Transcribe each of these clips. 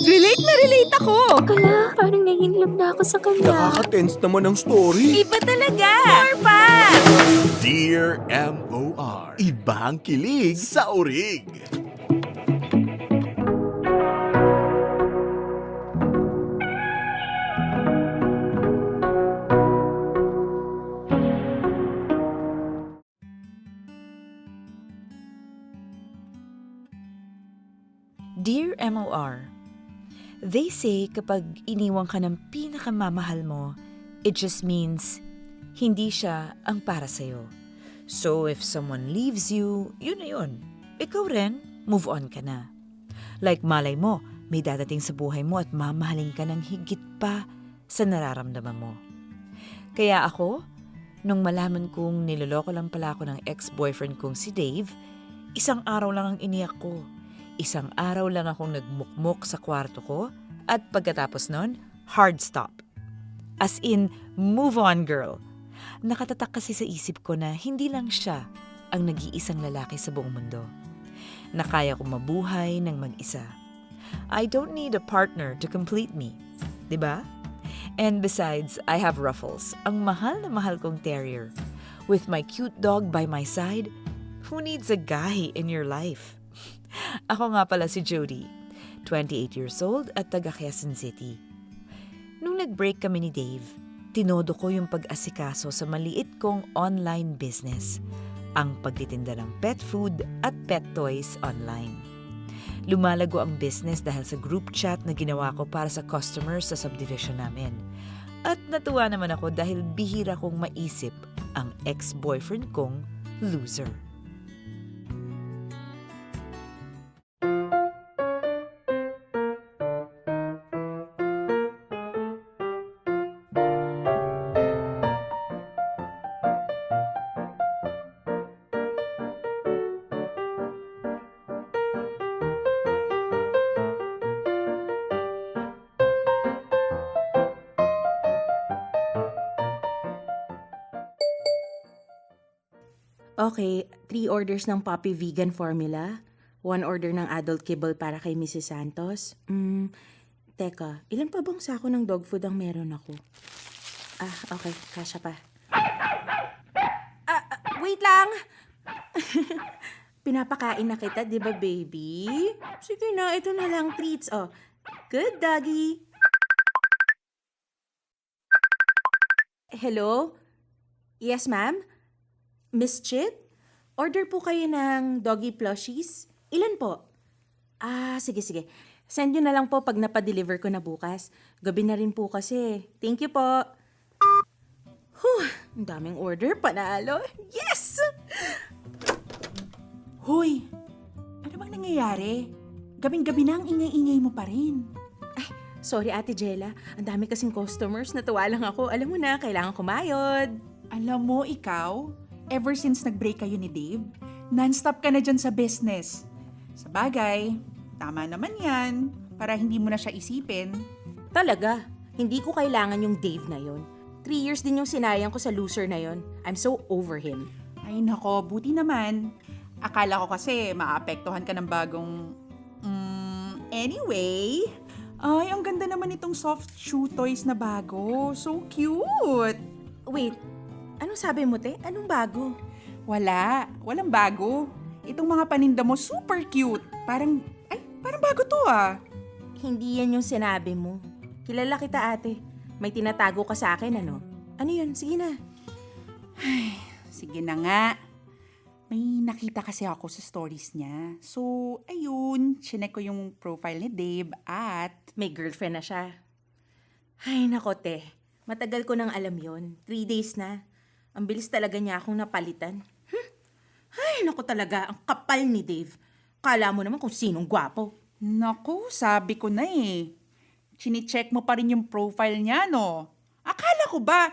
Relate na relate ako! Ala, parang nahihilap na ako sa kanya. Nakaka-tense naman ang story. Iba talaga! More pa! Dear M.O.R. Ibang kilig sa orig. Dear MOR, they say kapag iniwan ka ng pinakamamahal mo, it just means hindi siya ang para sa'yo. So if someone leaves you, yun na yun. Ikaw rin, move on ka na. Like malay mo, may dadating sa buhay mo at mamahalin ka ng higit pa sa nararamdaman mo. Kaya ako, nung malaman kong niloloko lang pala ako ng ex-boyfriend kong si Dave, isang araw lang ang iniyak ko. Isang araw lang akong nagmukmok sa kwarto ko at pagkatapos nun, hard stop. As in, move on girl. Nakatatak kasi sa isip ko na hindi lang siya ang nag-iisang lalaki sa buong mundo. Na kaya kong mabuhay ng mag-isa. I don't need a partner to complete me. 'Di ba? And besides, I have Ruffles, ang mahal na mahal kong terrier. With my cute dog by my side, who needs a guy in your life? Ako nga pala si Jody, 28 years old at taga Quezon City. Nung nag-break kami ni Dave, tinodo ko yung pag-asikaso sa maliit kong online business, ang pagtitinda ng pet food at pet toys online. Lumalago ang business dahil sa group chat na ginawa ko para sa customers sa subdivision namin. At natuwa naman ako dahil bihira kong maisip ang ex-boyfriend kong loser. Okay, 3 orders ng Puppy Vegan Formula. 1 order ng adult kibble para kay Mrs. Santos. Teka, ilan pa bang sako ng dog food ang meron ako? Okay, kasya pa. Wait lang! Pinapakain na kita, di ba, baby? Sige na, ito na lang treats. Oh, good doggy. Hello? Yes, ma'am? Miss Chit? Order po kayo ng doggy plushies? Ilan po? Sige. Send nyo na lang po pag napadeliver ko na bukas. Gabi na rin po kasi. Thank you po. Ang daming order. Panalo. Yes! Hoy, ano bang nangyayari? Gabing-gabi na ang ingay-ingay mo pa rin. Sorry, Ate Jella. Ang dami kasing customers. Natuwa lang ako. Alam mo na, kailangan kumayod. Alam mo, ikaw, ever since nag-break kayo ni Dave, non-stop ka na dyan sa business. Sa bagay, tama naman yan, para hindi mo na siya isipin. Talaga, hindi ko kailangan yung Dave na yon. 3 years din yung sinayang ko sa loser na yon. I'm so over him. Ay nako, buti naman. Akala ko kasi maapektuhan ka ng bagong... Anyway, ay, ang ganda naman itong soft shoe toys na bago. So cute! Wait, anong sabi mo, te? Anong bago? Walang bago. Itong mga paninda mo super cute. Parang bago to ah. Hindi yan yung sinabi mo. Kilala kita, ate. May tinatago ka sa akin, ano? Ano yun? Sige na. Sige na nga. May nakita kasi ako sa stories niya. So, ayun, chinek ko yung profile ni Dave at... May girlfriend na siya. Ay, nako, te. Matagal ko nang alam yon. 3 days na. Ang bilis talaga niya akong napalitan. Ay, nako talaga. Ang kapal ni Dave. Kala mo naman kung sinong gwapo. Naku, sabi ko na eh. Chine-check mo pa rin yung profile niya, no? Akala ko ba,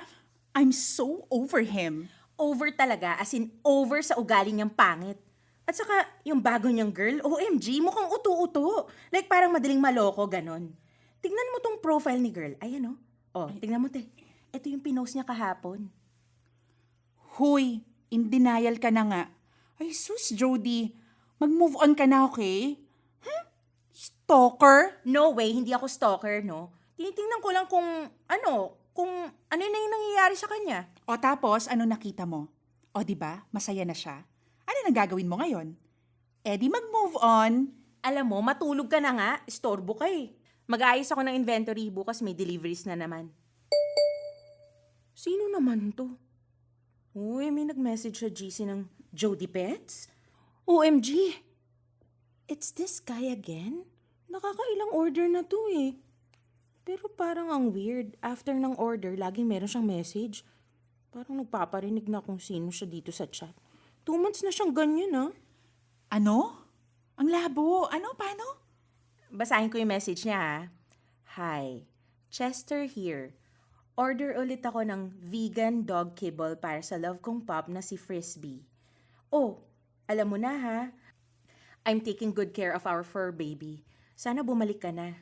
I'm so over him. Over talaga, as in over sa ugali niyang pangit. At saka, yung bago niyang girl, OMG, mukhang uto-uto. Like parang madaling maloko, ganon. Tignan mo tong profile ni girl. Ayan, oh. Tignan mo, te. Ito yung pinost niya kahapon. Huy, in denial ka na nga. Ay sus, Jody, mag-move on ka na, okay? Stalker? No way, hindi ako stalker, no? Tinitingnan ko lang kung ano na yung nangyayari sa kanya. O tapos, ano nakita mo? O di ba, masaya na siya? Ano na gagawin mo ngayon? Eh di mag-move on. Alam mo, matulog ka na nga, istorbo ka eh. Mag-aayos ako ng inventory, bukas may deliveries na naman. Sino naman to? Uy, may nag-message sa GC ng Jody Pets? OMG! It's this guy again? Nakakailang order na to eh. Pero parang ang weird. After ng order, laging meron siyang message. Parang nagpaparinig na kung sino siya dito sa chat. 2 months na siyang ganyan ah. Ano? Ang labo. Ano? Paano? Basahin ko yung message niya ha. Hi, Chester here. Order ulit ako ng vegan dog kibble para sa love kong pup na si Frisbee. Oh, alam mo na ha. I'm taking good care of our fur baby. Sana bumalik ka na.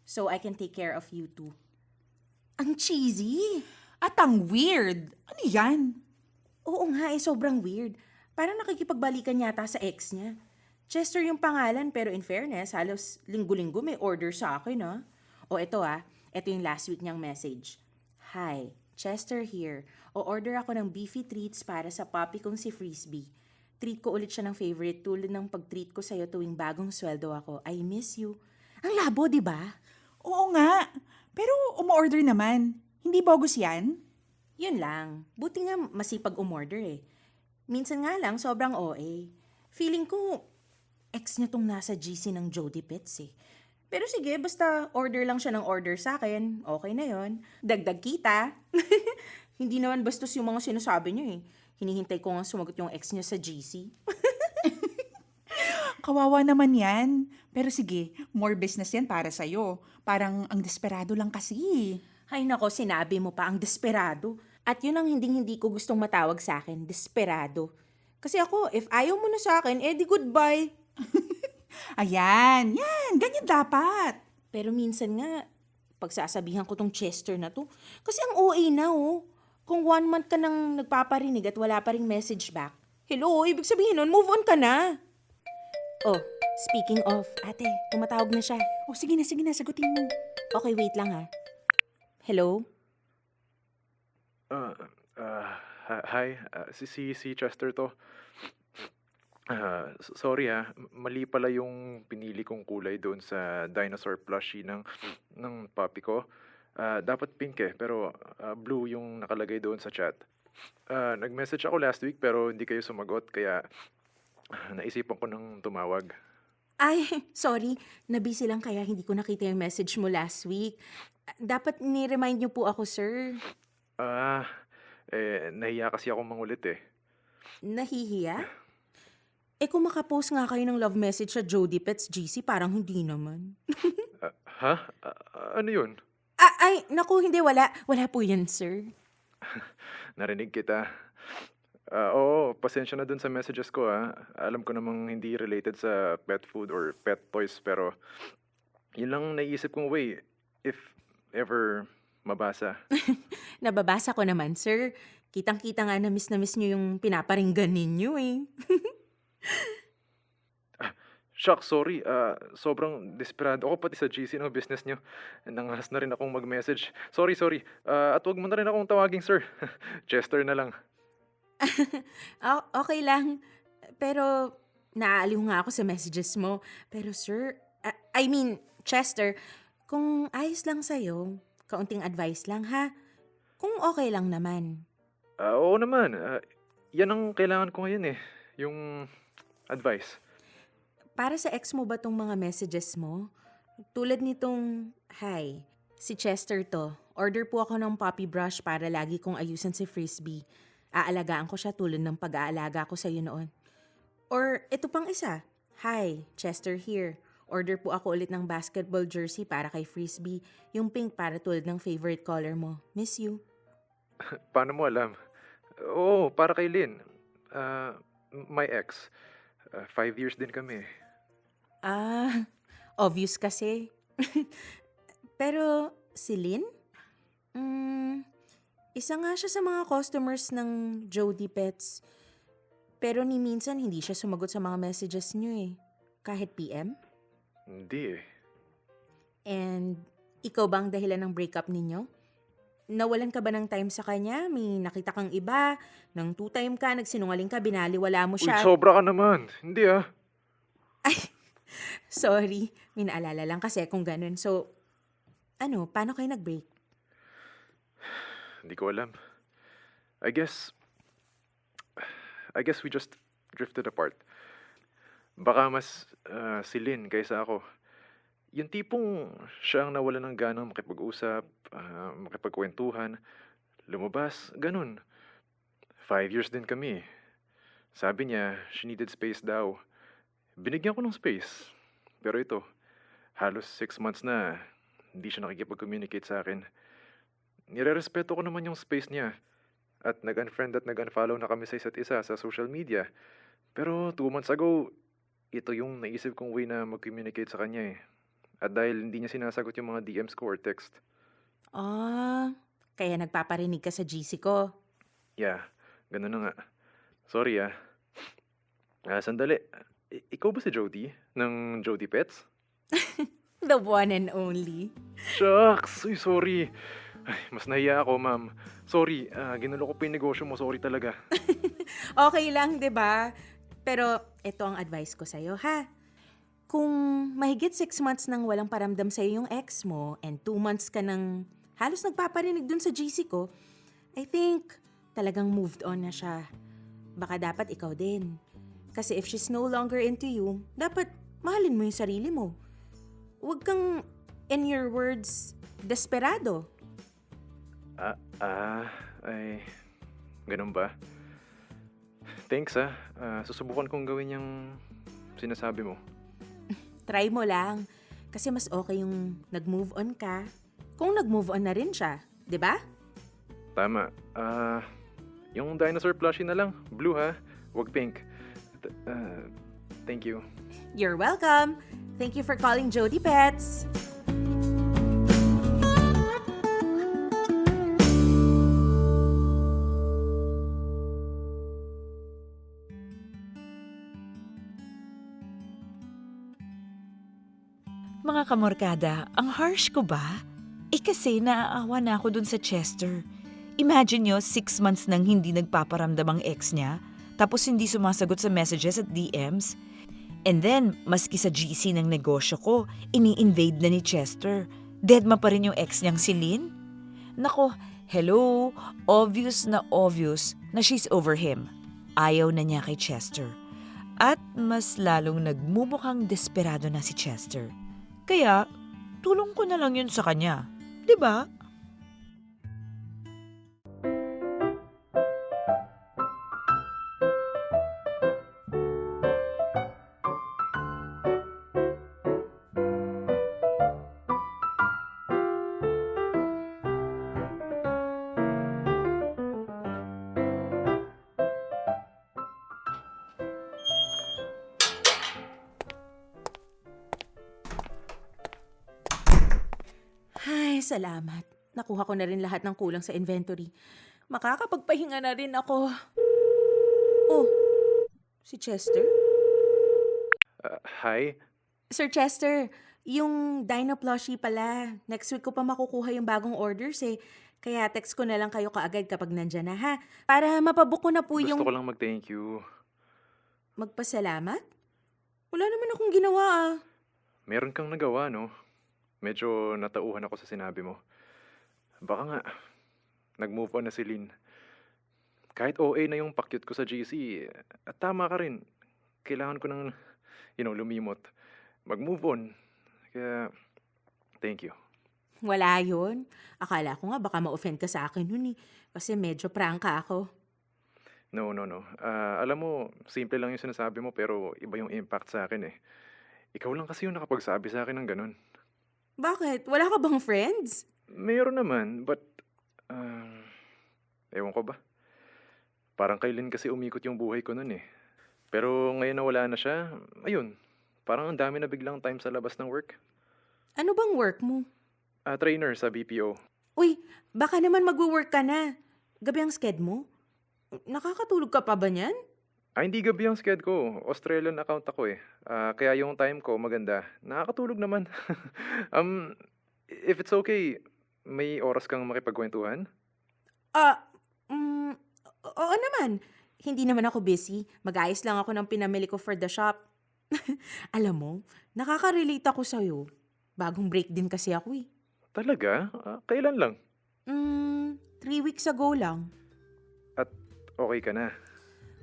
So I can take care of you too. Ang cheesy! At ang weird. Ano yan? Oo nga sobrang weird. Parang nakikipagbalikan yata sa ex niya. Chester yung pangalan pero in fairness, halos linggo-linggo may order sa akin ha. O ito ito yung last week niyang message. Hi, Chester here. O-order ako ng beefy treats para sa puppy kong si Frisbee. Treat ko ulit siya ng favorite tulad ng pag-treat ko sa'yo tuwing bagong sweldo ako. I miss you. Ang labo, di ba? Oo nga. Pero umorder naman. Hindi bogus yan? Yun lang. Buti nga masipag umorder eh. Minsan nga lang, sobrang OA. Feeling ko, ex niya tong nasa GC ng Jody Pets eh. Pero sige, basta order lang siya ng order sa akin. Okay na yon. Dagdag kita. Hindi naman bastos yung mga sinasabi niyo eh. Hinihintay ko nga sumagot yung ex niya sa GC. Kawawa naman yan. Pero sige, more business yan para sa'yo. Parang ang desperado lang kasi. Ay nako, sinabi mo pa ang desperado. At yun ang hindi ko gustong matawag sa akin, desperado. Kasi ako, if ayaw mo na sa akin, di goodbye. Ayan, yan, ganyan dapat. Pero minsan nga, pagsasabihan ko tong Chester na to, kasi ang OA na oh. Kung 1 month ka nang nagpaparinig at wala pa ring message back, hello, ibig sabihin nun, move on ka na. Oh, speaking of, ate, tumatawag na siya. O sige na, sagutin mo. Okay, wait lang ha. Hello? Hi, si Chester to. Sorry mali pala yung pinili kong kulay doon sa dinosaur plushie ng puppy ko. Dapat pink pero blue yung nakalagay doon sa chat. Nag-message ako last week pero hindi kayo sumagot kaya naisipan ko nang tumawag. Ay, sorry. Nabisi lang kaya hindi ko nakita yung message mo last week. Dapat ni-remind niyo po ako, sir. Nahiya kasi ako mangulit eh. Nahihiya? Kung makapost nga kayo ng love message sa Jody Pets GC, parang hindi naman. Ano yun? Ay, naku, hindi, wala. Wala po yan, sir. Narinig kita. Oo, pasensya na dun sa messages ko Alam ko namang hindi related sa pet food or pet toys pero yun lang naisip kong way if ever mabasa. Nababasa ko naman, sir. Kitang-kita nga na miss niyo yung pinaparinggan ninyo eh. Shock, sorry. Sobrang desperado ako pati sa GC ng business nyo. Nangahas na rin akong mag-message. Sorry. At wag mo na rin akong tawaging sir. Chester na lang. Okay lang. Pero, naaaliw nga ako sa messages mo. Pero sir, Chester, kung ayos lang sa'yo, kaunting advice lang ha. Kung okay lang naman. Oo naman. Yan ang kailangan ko ngayon eh. Yung advice. Para sa ex mo ba tong mga messages mo? Tulad nitong, hi, si Chester to. Order po ako ng puppy brush para lagi kong ayusan si Frisbee. Aalagaan ko siya tulad ng pag-aalaga ko sa'yo noon. Or ito pang isa, hi, Chester here. Order po ako ulit ng basketball jersey para kay Frisbee. Yung pink para tulad ng favorite color mo. Miss you. Paano mo alam? Oo, para kay Lynn. My ex. 5 years din kami. Obvious kasi. Pero si Lynn? Isa nga siya sa mga customers ng Jody Pets. Pero ni minsan hindi siya sumagot sa mga messages niyo eh. Kahit PM? Hindi eh. And ikaw ba ang dahilan ng breakup ninyo? Nawalan ka ba ng time sa kanya? May nakita kang iba? Nang two-time ka, nagsinungaling ka, binaliwala mo Uy, siya. sobra ka naman. Hindi ah. Sorry, may naalala lang kasi kung ganun. So, paano kayo nag-break? Hindi ko alam. I guess we just drifted apart. Baka mas si Lynn kaysa ako. Yung tipong siya ang nawala ng ganang makipag-usap, makipagkwentuhan, lumabas, ganun. 5 years din kami. Sabi niya, she needed space daw. Binigyan ko ng space. Pero ito, halos 6 months na, hindi siya nakikipag-communicate sa akin. Nire-respeto ko naman yung space niya. At nag-unfriend at nag-unfollow na kami sa isa't isa sa social media. Pero 2 months ago, ito yung naisip kong way na mag-communicate sa kanya eh. At dahil hindi niya sinasagot yung mga DMs ko or text. Kaya nagpaparinig ka sa GC ko. Yeah, ganun na nga. Sorry ah. Sandali. Ikaw ba si Jody? Ng Jody Pets? The one and only. Shucks! Uy, sorry. Ay, mas nahiya ako, ma'am. Sorry, ginulo ko pa yung negosyo mo. Sorry talaga. Okay lang, 'di ba? Pero ito ang advice ko sa'yo, ha? Kung mahigit 6 months nang walang paramdam sa'yo yung ex mo and 2 months ka nang halos nagpaparinig dun sa GC ko, I think talagang moved on na siya. Baka dapat ikaw din. Kasi if she's no longer into you, dapat mahalin mo yung sarili mo. Huwag kang, in your words, desperado. Ay, ganun ba? Thanks susubukan kong gawin yung sinasabi mo. Try mo lang. Kasi mas okay yung nag-move on ka kung nag-move on na rin siya. 'Di ba? Tama. Yung dinosaur plushie na lang. Blue ha? Wag pink. Thank you. You're welcome. Thank you for calling Jody Pets. Mga kamorkada, ang harsh ko ba? Kasi naaawa na ako dun sa Chester. Imagine nyo, 6 months nang hindi nagpaparamdam ang ex niya, tapos hindi sumasagot sa messages at DMs. And then, maski sa GC ng negosyo ko, ini-invade na ni Chester. Deadma pa rin yung ex niyang si Lynn. Nako, hello, obvious na she's over him. Ayaw na niya kay Chester. At mas lalong nagmumukhang desperado na si Chester. Kaya, tulong ko na lang yun sa kanya. 'Di ba? Ay, salamat. Nakuha ko na rin lahat ng kulang sa inventory. Makakapagpahinga na rin ako. Oh, si Chester? Hi? Sir Chester, yung Dino plushie pala. Next week ko pa makukuha yung bagong orders eh. Kaya text ko na lang kayo kaagad kapag nandyan na ha. Para mapabook ko na po Gusto yung... ko lang mag-thank you. Magpasalamat? Wala naman akong ginawa ah. Meron kang nagawa, no? Medyo natauhan ako sa sinabi mo. Baka nga, nag-move on na si Lynn. Kahit OA na yung pakyut ko sa GC, at tama ka rin. Kailangan ko ng, lumimot. Mag-move on. Kaya, thank you. Wala yun. Akala ko nga baka ma-offend ka sa akin nun eh. Kasi medyo prangka ako. No. Alam mo, simple lang yung sinasabi mo pero iba yung impact sa akin eh. Ikaw lang kasi yung nakapagsabi sa akin ng ganun. Bakit? Wala ka bang friends? Mayroon naman, but... ewan ko ba? Parang kay Lynn kasi umikot yung buhay ko nun eh. Pero ngayon na wala na siya, ayun. Parang ang dami na biglang time sa labas ng work. Ano bang work mo? Trainer sa BPO. Uy, baka naman magwo-work ka na. Gabi ang sked mo? Nakakatulog ka pa ba niyan? Hindi gabi ang sked ko. Australian account ako eh. Kaya yung time ko maganda. Nakakatulog naman. um, if it's okay, may oras kang makipagkwentuhan? Ah, mm, oo naman. Hindi naman ako busy. Mag-ayos lang ako ng pinamili ko for the shop. Alam mo, nakaka-relate ako sa'yo. Bagong break din kasi ako eh. Talaga? Kailan lang? 3 weeks ago lang. At okay ka na?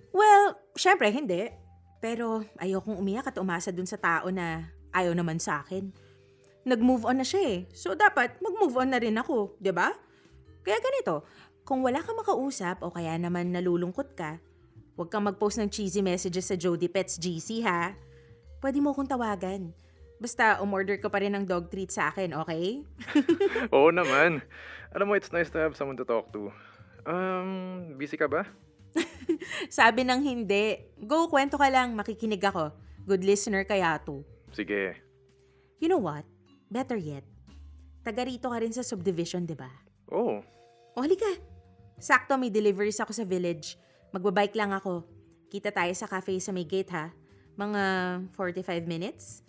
Well, syempre hindi. Pero ayokong umiyak at umasa dun sa tao na ayaw naman sa akin. Nag-move on na siya eh. So dapat mag-move on na rin ako, 'di ba? Kaya ganito, kung wala kang makausap o kaya naman nalulungkot ka, huwag kang mag-post ng cheesy messages sa Jody Pets GC ha. Pwede mo akong tawagan. Basta umorder ka pa rin ng dog treat sa akin, okay? Oo naman. Alam mo, it's nice to have someone to talk to. Busy ka ba? Sabi ng hindi. Go, kwento ka lang, makikinig ako. Good listener kaya to. Sige. You know what? Better yet, taga rito ka rin sa subdivision, di ba? Oh, O halika. Sakto, may deliveries ako sa village. Magbabike lang ako. Kita tayo sa cafe sa may gate ha. Mga 45 minutes.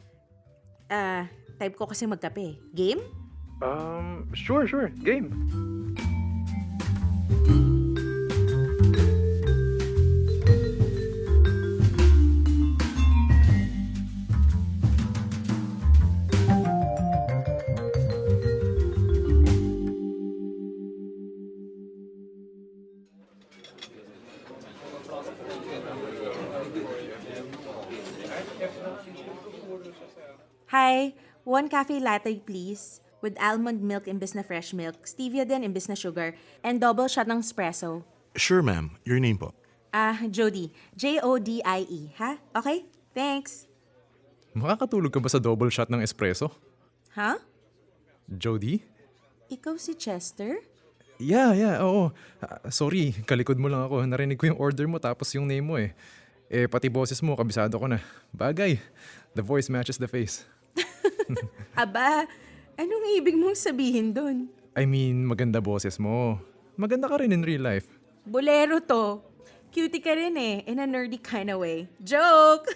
Type ko kasi magkape. Game? sure. Game. Hi, 1 cafe latte please. With almond milk imbes na fresh milk, stevia din imbes na sugar, and double shot ng espresso. Sure, ma'am. Your name po. Jody. Jodie, ha? Okay? Thanks. Makakatulog ka ba sa double shot ng espresso? Ha? Jody? Ikaw si Chester? Yeah, oo. Sorry, kalikod mo lang ako. Narinig ko yung order mo tapos yung name mo eh. Pati boses mo, kabisado ko na. Bagay, the voice matches the face. Aba, anong ibig mong sabihin dun? I mean, maganda boses mo. Maganda ka rin in real life. Bolero to. Cutie ka rin eh, in a nerdy kind of way. Joke!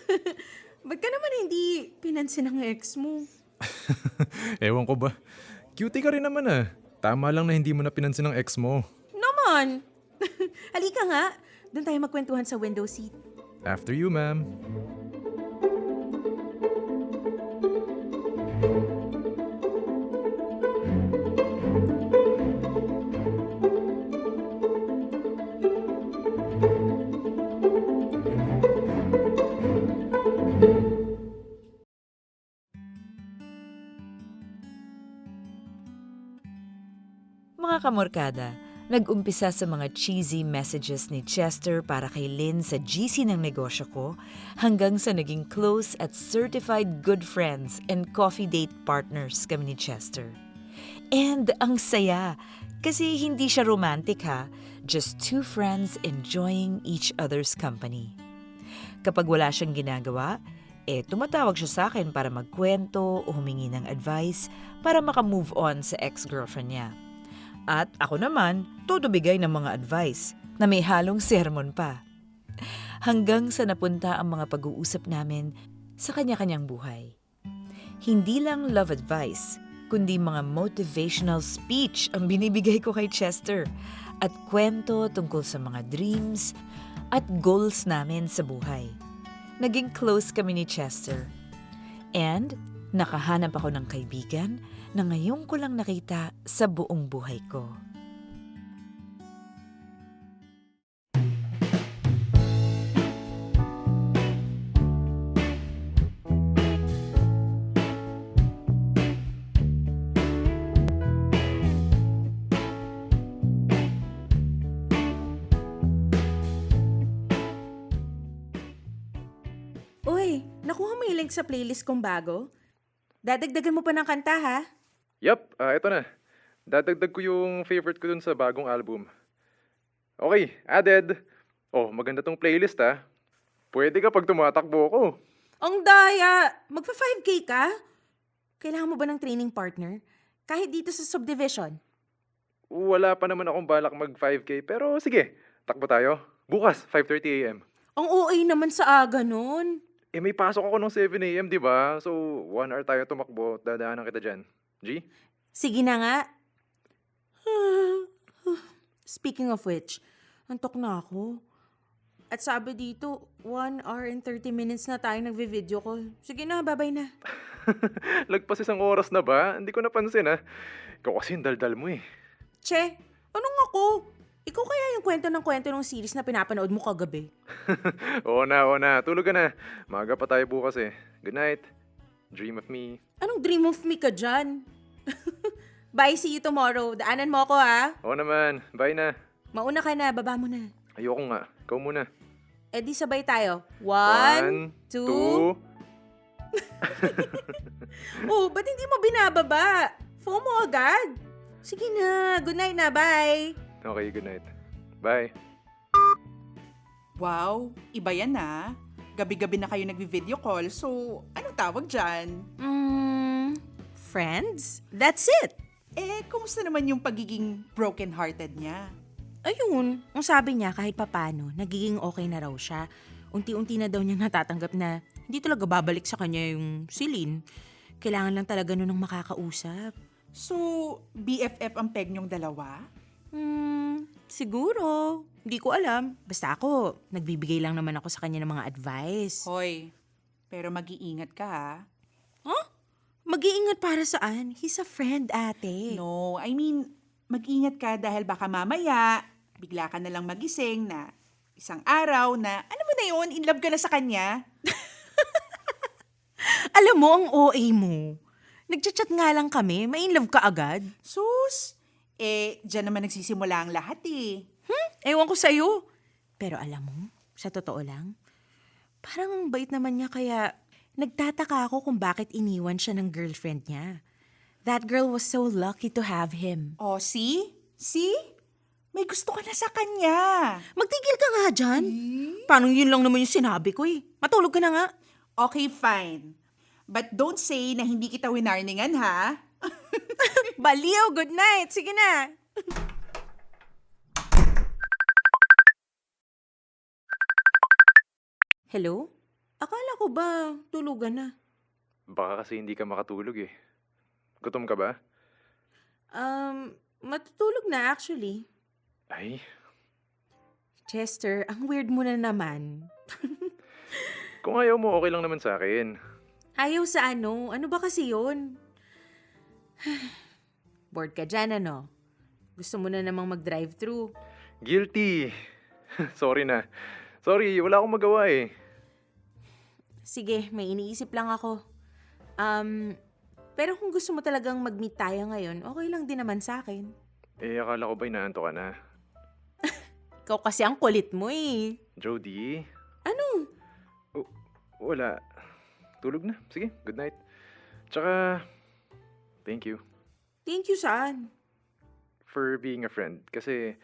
Ba't ka naman hindi pinansin ng ex mo? Ewan ko ba. Cutie ka rin naman ah. Tama lang na hindi mo na pinansin ng ex mo. Naman! Halika nga, doon tayo magkwentuhan sa window seat. After you, ma'am. Mga kamorkada, nag-umpisa sa mga cheesy messages ni Chester para kay Lynn sa GC ng negosyo ko hanggang sa naging close at certified good friends and coffee date partners kami ni Chester. And ang saya, kasi hindi siya romantic ha, just two friends enjoying each other's company. Kapag wala siyang ginagawa, tumatawag siya sa akin para magkwento o humingi ng advice para makamove on sa ex-girlfriend niya. At ako naman, todo bigay ng mga advice na may halong sermon pa. Hanggang sa napunta ang mga pag-uusap namin sa kanya-kanyang buhay. Hindi lang love advice, kundi mga motivational speech ang binibigay ko kay Chester at kwento tungkol sa mga dreams at goals namin sa buhay. Naging close kami ni Chester. And nakahanap ako ng kaibigan na ngayon ko lang nakita sa buong buhay ko. Uy, nakuha mo yung link sa playlist kong bago? Dadagdagan mo pa ng kanta ha? Yup, eto na. Dadagdag ko yung favorite ko dun sa bagong album. Okay, added. Oh, maganda tong playlist ah. Pwede ka pag tumatakbo ko. Ang daya! Magpa 5K ka? Kailangan mo ba ng training partner? Kahit dito sa subdivision. Wala pa naman akong balak mag 5K, pero sige, takbo tayo. Bukas, 5:30 a.m. Ang OA naman sa aga nun. Eh, may pasok ako nung 7 a.m., di ba? So, 1 hour tayo tumakbo. Dadaanan kita dyan. G? Sige na nga. Speaking of which, antok na ako. At sabi dito, 1 hour and 30 minutes na tayo nagvi-video call. Sige na, babay na. Lagpas 1 oras na ba? Hindi ko napansin, ha? Ikaw kasi yung daldal mo, eh. Che, anong ako? Ikaw kaya yung kwento ng series na pinapanood mo kagabi? Oo na. Tulog ka na. Maaga pa tayo bukas, eh. Good night. Dream of me. Anong dream of me ka dyan? Bye, see you tomorrow. Daanan mo ako, ha? Oo naman. Bye na. Mauna ka na, baba mo na. Ayoko nga. Ikaw muna. Eh di sabay tayo. 1, 2... 2... Oh, ba't hindi mo binababa? Phone mo agad. Sige na, good night na, bye. Okay, good night. Bye. Wow, iba yan na. Gabi-gabi na kayo nagvi-video call, so anong tawag dyan? Friends? That's it. Eh, kumusta naman yung pagiging broken-hearted niya? Ayun, ang sabi niya kahit papano, nagiging okay na raw siya. Unti-unti na daw niya natatanggap na hindi talaga babalik sa kanya yung silin. Kailangan lang talaga nun ng makakausap. So, BFF ang peg niyong dalawa? Siguro. Hindi ko alam. Basta ako, nagbibigay lang naman ako sa kanya ng mga advice. Hoy, pero mag-iingat ka ha? Huh? Mag-iingat para saan? He's a friend, ate. No, I mean, mag-ingat ka dahil baka mamaya, bigla ka na lang magising na isang araw na, alam mo na yun, in love ka na sa kanya. Alam mo, ang OA mo. Nagchat-chat nga lang kami, may in love ka agad. Sus, dyan naman nagsisimula ang lahat eh. Ewan ko sa'yo. Pero alam mo, sa totoo lang, parang ang bait naman niya kaya nagtataka ako kung bakit iniwan siya ng girlfriend niya. That girl was so lucky to have him. Oh, see? See? May gusto ka na sa kanya. Magtigil ka nga dyan. Paano yun lang naman yung sinabi ko eh. Matulog ka na nga. Okay, fine. But don't say na hindi kita winarningan ha? Baliw, good night. Sige na. Hello? Akala ko ba tulugan na? Baka kasi hindi ka makatulog, eh. Gutom ka ba? Matutulog na actually. Ay, Chester, ang weird mo na naman. kung ayaw mo, okay lang naman sa akin. Ayaw sa ano? Ano ba kasi yun? Bored ka dyan, ano? Gusto mo na namang mag-drive-thru. Guilty. Sorry na. Sorry, wala akong magawa, eh. Sige, may iniisip lang ako. Pero kung gusto mo talagang mag-meet tayo ngayon, okay lang din naman sa akin. Eh, akala ko ba inaanto ka na? Ikaw kasi ang kulit mo eh. Jody? Ano? Wala. Tulog na. Sige, good night. Tsaka, thank you Thank you saan? for being a friend. Kasi,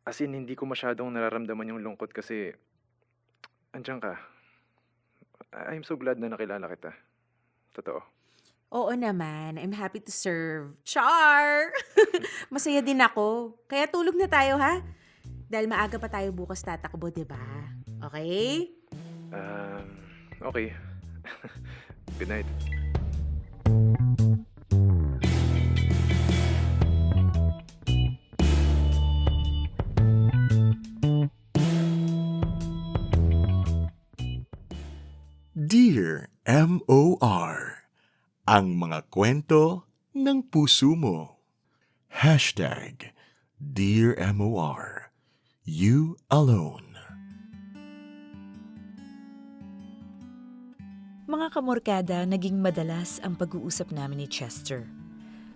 as in, hindi ko masyadong nararamdaman yung lungkot kasi, andyan ka. I'm so glad na nakilala kita. Totoo. Oo naman, I'm happy to serve. Char! Masaya din ako. Kaya tulog na tayo ha? Dahil maaga pa tayo bukas tatakbo, di ba? Okay? Okay. Good night. Dear M.O.R. Ang mga kwento ng puso mo. Hashtag Dear M.O.R. You alone. Mga kamorkada, naging madalas ang pag-uusap namin ni Chester.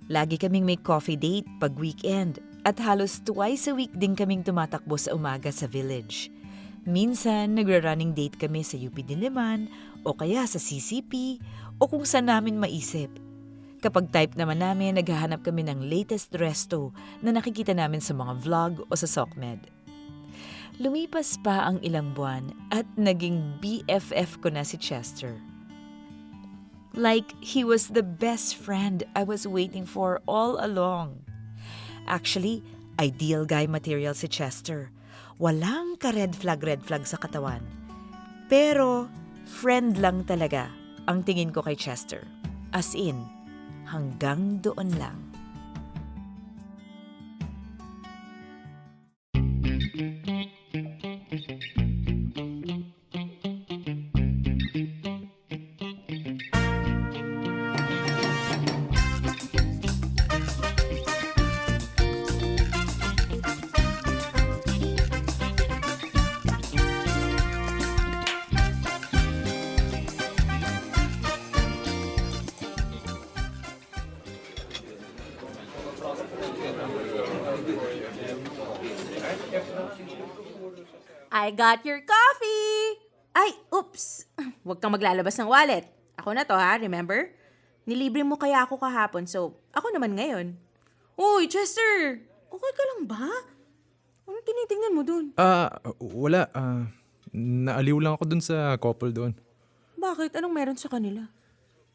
Lagi kaming may coffee date pag weekend at halos twice a week din kaming tumatakbo sa umaga sa village. Minsan, nagra-running date kami sa UP Diliman o kaya sa CCP o kung saan namin maisip. Kapag type naman namin, naghahanap kami ng latest resto na nakikita namin sa mga vlog o sa SOCMED. Lumipas pa ang ilang buwan at naging BFF ko na si Chester. Like he was the best friend I was waiting for all along. Actually, ideal guy material si Chester. Walang ka-red flag sa katawan. Pero, friend lang talaga ang tingin ko kay Chester. As in, hanggang doon lang. I got your coffee! Ay, oops! Huwag kang maglalabas ng wallet. Ako na to ha, remember? Nilibre mo kaya ako kahapon, so ako naman ngayon. Uy, Chester! Okay ka lang ba? Anong tinitingnan mo dun? Wala. Naaliw lang ako dun sa couple doon. Bakit? Anong meron sa kanila?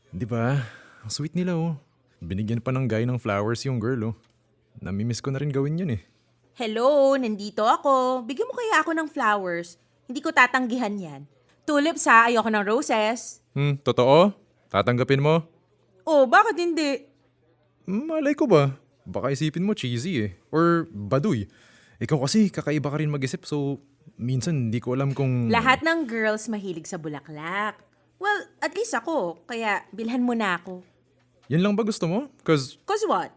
Di ba? Ang sweet nila oh. Binigyan pa ng guy ng flowers yung girl oh. Namimiss ko na rin gawin yun eh. Hello, nandito ako. Bigyan mo kaya ako ng flowers. Hindi ko tatanggihan yan. Tulips ha, ayoko ng roses. Totoo? Tatanggapin mo? Oh, bakit hindi? Malay ko ba? Baka isipin mo cheesy eh. Or baduy. Ikaw kasi kakaiba ka rin mag-isip so minsan hindi ko alam kung... Lahat ng girls mahilig sa bulaklak. Well, at least ako. Kaya bilhan mo na ako. Yan lang ba gusto mo? Cause Cause what?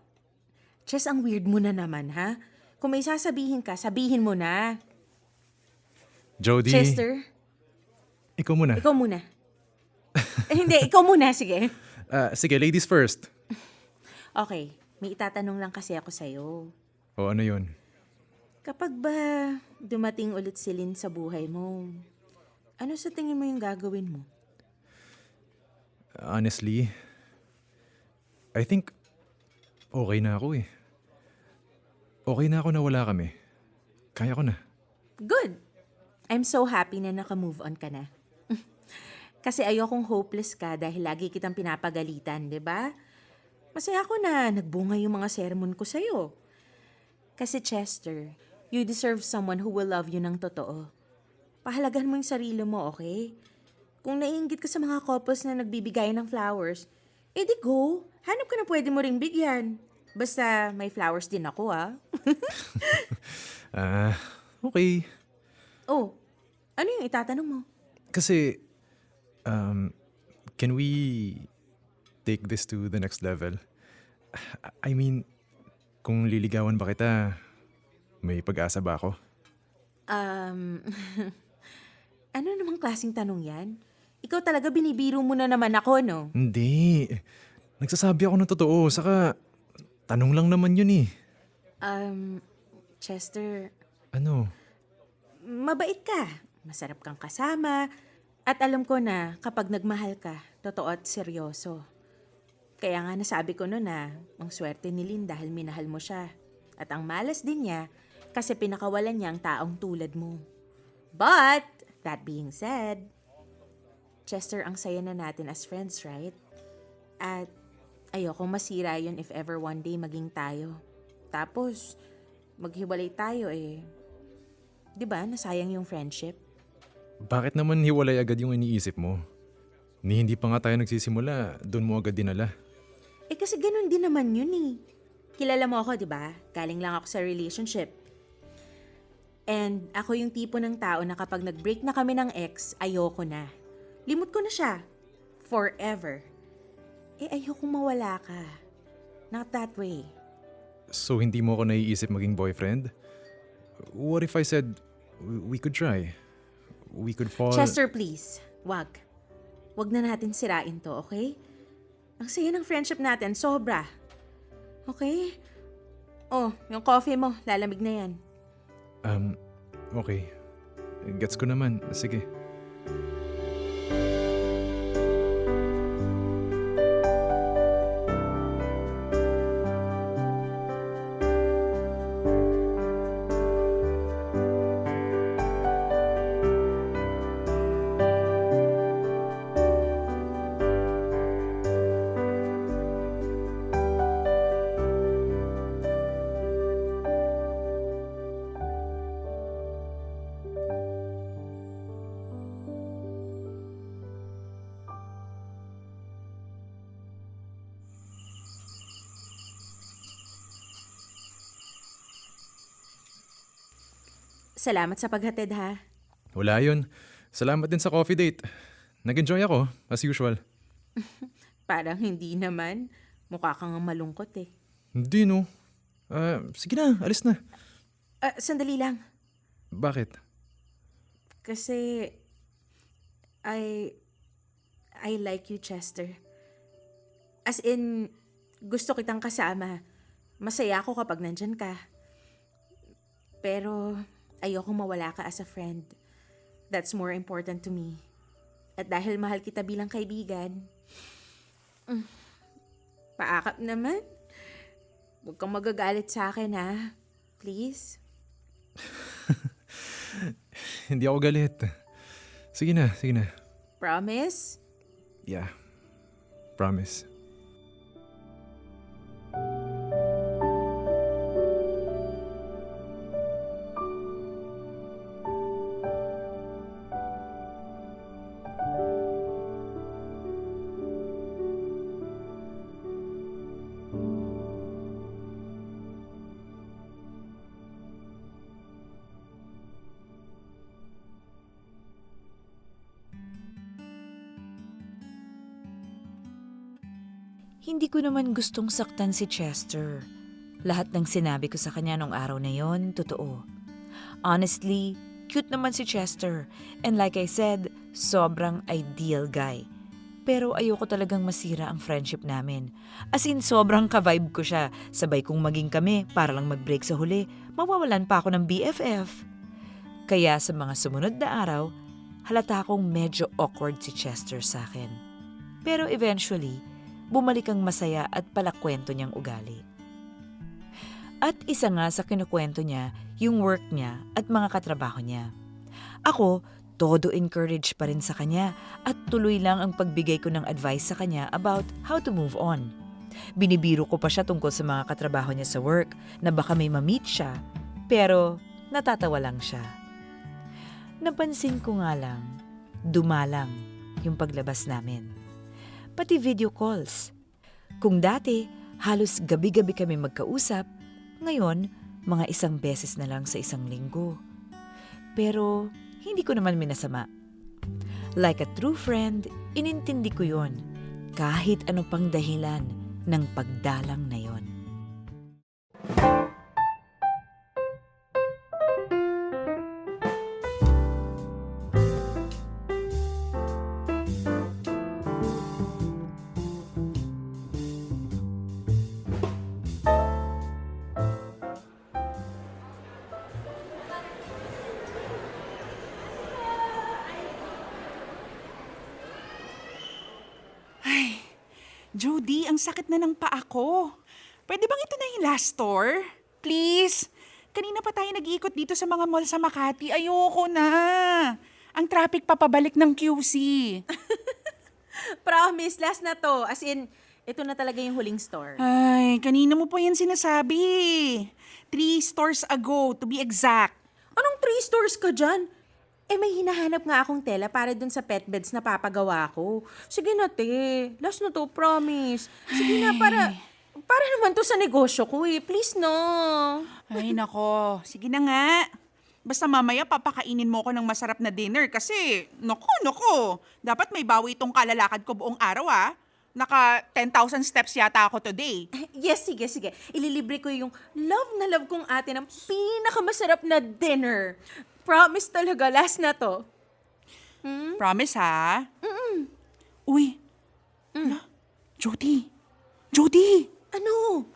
Chess, ang weird mo na naman, ha? Kung may sasabihin ka, sabihin mo na. Jody, Chester, ikaw muna. ikaw muna. Hindi, ikaw muna, sige. Sige, ladies first. Okay, may itatanong lang kasi ako sa'yo. O ano yun? Kapag ba dumating ulit si Lynn sa buhay mo, ano sa tingin mo yung gagawin mo? Honestly, I think okay na ako eh. Okay na ako na wala kami. Kaya ko na. Good. I'm so happy na naka-move on ka na. Kasi ayokong hopeless ka dahil lagi kitang pinapagalitan, di ba? Masaya ako na nagbunga yung mga sermon ko sa'yo. Kasi Chester, you deserve someone who will love you ng totoo. Pahalagahan mo yung sarili mo, okay? Kung naiinggit ka sa mga couples na nagbibigay ng flowers, edi go. Hanap ka na pwede mo ring bigyan. Basta may flowers din ako, ah. Okay. Oh, ano yung itatanong mo? Kasi, can we take this to the next level? I mean, kung liligawan ba kita, may pag-asa ba ako? Ano namang klaseng tanong yan? Ikaw talaga binibiro mo na naman ako, no? Hindi. Nagsasabi ako ng totoo. Saka, tanong lang naman yun eh. Chester, Ano? mabait ka. Masarap kang kasama. At alam ko na kapag nagmahal ka, totoo at seryoso. Kaya nga nasabi ko no na ang swerte ni Lynn dahil minahal mo siya. At ang malas din niya kasi pinakawalan niya ang taong tulad mo. But, that being said, Chester, ang saya na natin as friends, right? At ayokong masira yun if ever one day maging tayo. Tapos, maghiwalay tayo eh. 'Di ba? Nasayang yung friendship. Bakit naman hiwalay agad yung iniisip mo? Ni hindi pa nga tayo nagsisimula, doon mo agad dinala. Eh kasi ganun din naman yun eh. Kilala mo ako, 'di ba? Galing lang ako sa relationship. And ako yung tipo ng tao na kapag nag-break na kami ng ex, ayoko na. Limot ko na siya. Forever. Eh ayokong mawala ka. Not that way. So hindi mo ako naiisip maging boyfriend? What if I said, we could try? We could fall... Chester, please. Wag. Wag na natin sirain to, okay? Ang saya ng friendship natin, sobra. Okay? Oh, yung coffee mo, lalamig na yan. Okay. Gets ko naman. Sige. Salamat sa paghatid ha. Wala yun. Salamat din sa coffee date. Nag-enjoy ako, as usual. Parang hindi naman. Mukha kang malungkot eh. Hindi no. Sige na, alis na. Sandali lang. Bakit? Kasi I like you, Chester. As in, gusto kitang kasama. Masaya ako kapag nandyan ka. Pero ayoko mawala ka as a friend. That's more important to me. At dahil mahal kita bilang kaibigan, paakap naman. Huwag kang magagalit sa akin ha. Please? Hindi ako galit. Sige na, sige na. Promise? Yeah. Promise. Hindi ko naman gustong saktan si Chester. Lahat ng sinabi ko sa kanya nung araw na yon, totoo. Honestly, cute naman si Chester. And like I said, sobrang ideal guy. Pero ayoko talagang masira ang friendship namin. As in, sobrang ka-vibe ko siya. Sabay kong maging kami para lang mag-break sa huli. Mawawalan pa ako ng BFF. Kaya sa mga sumunod na araw, halata akong medyo awkward si Chester sa akin. Pero eventually, bumalik ang masaya at palakwento niyang ugali. At isa nga sa kinukwento niya, yung work niya at mga katrabaho niya. Ako, todo encourage pa rin sa kanya at tuloy lang ang pagbigay ko ng advice sa kanya about how to move on. Binibiro ko pa siya tungkol sa mga katrabaho niya sa work na baka may ma-meet siya, pero natatawa lang siya. Napansin ko nga lang, dumalang yung paglabas namin. Pati video calls. Kung dati, halos gabi-gabi kami magkausap, ngayon, mga 1 beses na lang sa 1 linggo. Pero, hindi ko naman minasama. Like a true friend, inintindi ko yon, kahit ano pang dahilan ng pagdalang na yon. Jody, ang sakit na ng paa ko. Pwede bang ito na yung last store? Please? Kanina pa tayo nag-iikot dito sa mga mall sa Makati. Ayoko na. Ang traffic pa pabalik ng QC. Promise, last na to. As in, ito na talaga yung huling store. Ay, kanina mo pa yan sinasabi. 3 stores ago, to be exact. Anong 3 stores ka dyan? Eh, may hinahanap nga akong tela para dun sa pet beds na papagawa ko. Sige na, te. Last na to, promise. Sige na, para naman to sa negosyo ko eh. Please, no. Ay, nako. Sige na nga. Basta mamaya papakainin mo ko ng masarap na dinner kasi, nako. Dapat may bawi itong kalalakad ko buong araw Naka 10,000 steps yata ako today. Yes, sige. Ililibre ko yung love na love kong ate ng pinakamasarap na dinner. Promise talaga, last na to. Promise ha? Uy. Ala, Jody. Ano?